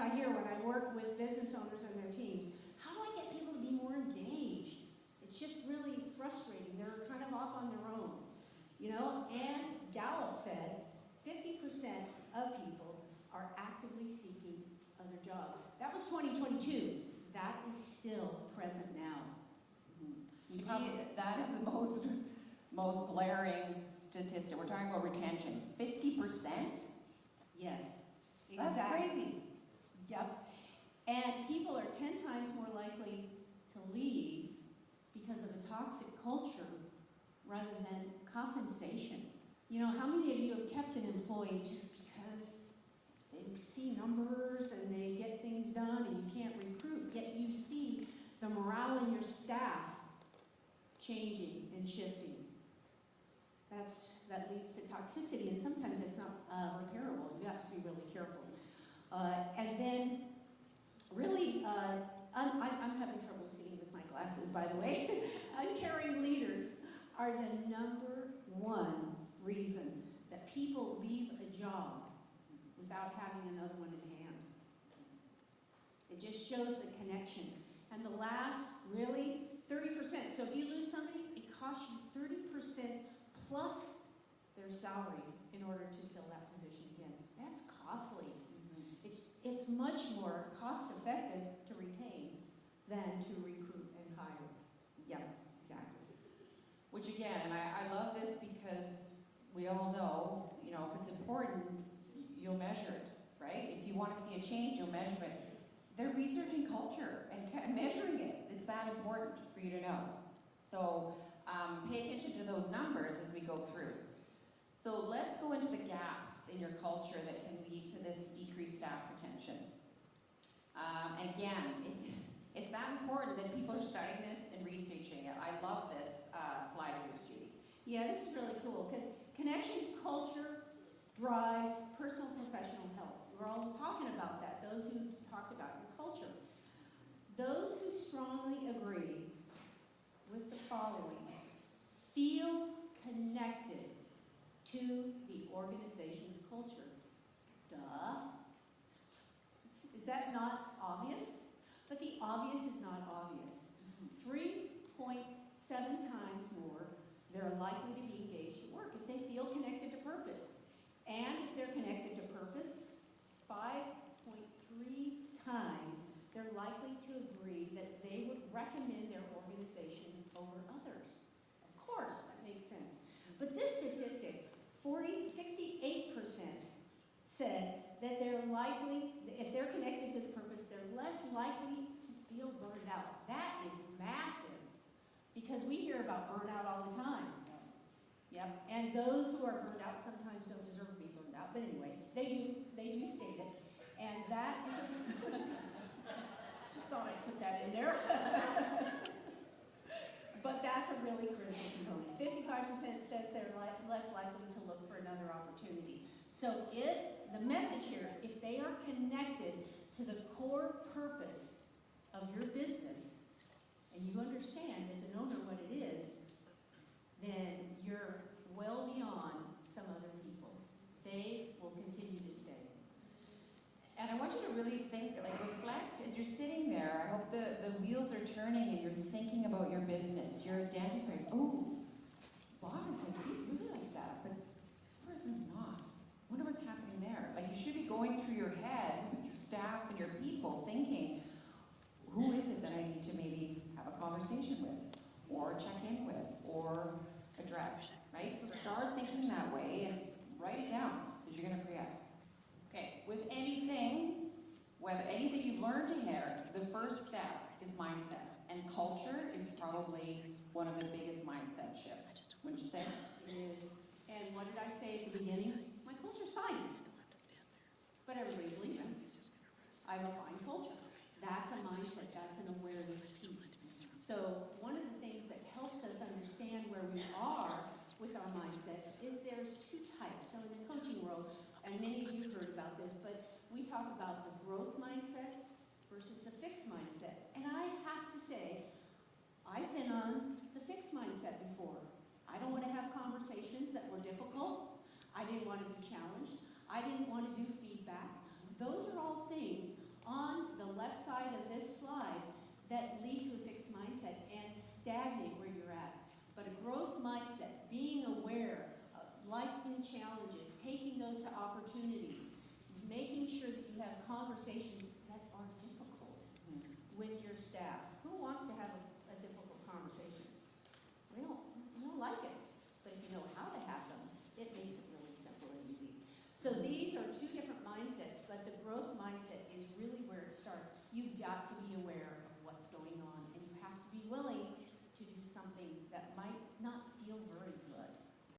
I hear when I work with business owners and their teams. How do I get people to be more engaged? It's just really frustrating. They're kind of off on their own. You know, and Gallup said 50% of people are actively seeking other jobs. That was 2022. That is still present now. To me, that is the most glaring statistic. We're talking about retention. 50%? Yes, exactly. That's crazy. Yep. And people are 10 times more likely to leave because of a toxic culture rather than compensation. You know, how many of you have kept an employee just because they see numbers and they get things done and you can't recruit, yet you see the morale in your staff changing and shifting? That leads to toxicity, and sometimes it's not repairable. You have to be really careful. And then, really, I'm having trouble seeing with my glasses, by the way. Uncaring leaders are the number one reason that people leave a job without having another one in hand. It just shows the connection. And the last, really, 30%. So if you lose somebody, it costs you 30% plus their salary in order to fill that position again. That's costly. It's much more cost effective to retain than to recruit and hire. Yeah, exactly. Which again, and I love this because we all know, you know, if it's important, you'll measure it, right? If you want to see a change, you'll measure it. They're researching culture and measuring it. It's that important for you to know. So pay attention to those numbers as we go through. So let's go into the gaps in your culture that can lead to this decreased staff retention. And again, it's that important that people are studying this and researching it. I love this slide of yours, Judy. Yeah, this is really cool because connection to culture drives personal and professional health. We're all talking about that, those who talked about your culture. Those who strongly agree with the following feel connected to the organization's culture. Duh. Is that not obvious? But the obvious is not obvious. 3.7 times more, they're likely to be engaged at work if they feel connected to purpose. And if they're connected to purpose, 5.3 times they're likely to agree that they would recommend their organization over others. Of course, that makes sense. But this statistic, 68% said that they're likely, if they're connected to the purpose, they're less likely to feel burned out. That is massive because we hear about burnout all the time. Yep, and those who are burned out sometimes don't deserve to be burned out, but anyway, they do state it. And that is just thought I'd put that in there. But that's a really critical component. 55% says they're less likely to look for another opportunity. So if the message here, if they are connected to the core purpose of your business, and you understand as an owner what it is, then you're well beyond some other people. They will continue to stay. And I want you to really think, like reflect as you're sitting there. I hope the wheels are turning and you're thinking about your business. You're identifying, oh, Bob is like, he's really like that, but this person's not. Wonder what's happening there. Like you should be going through your head with your staff and your people thinking, who is it that I need to maybe have a conversation with or check in with or address, right? So start thinking that way and write it down because you're going to forget. Okay, with anything, whether anything you've learned in here, the first step is mindset. And culture is probably one of the biggest mindset shifts. Wouldn't you say? It is. And what did I say at the beginning? My culture's fine. But everybody's leaving. I have a fine culture. That's a mindset, that's an awareness piece. So one of the things that helps us understand where we are with our mindset is there's two types. So in the coaching world, and many of you heard about this, but we talk about the growth mindset versus the fixed mindset. And I have to say, I've been on the fixed mindset before. I don't want to have conversations that were difficult. I didn't want to be challenged. I didn't want to do feedback. Those are all things in this slide that lead to a fixed mindset and stagnate where you're at. But a growth mindset, being aware of liking challenges, taking those to opportunities, making sure that you have conversations that are difficult with your staff. Who wants to have a difficult conversation? We don't like it. But if you know how to have them, it makes it really simple and easy. So these are two different mindsets, but the growth mindset is really where it starts. You've got to be aware of what's going on, and you have to be willing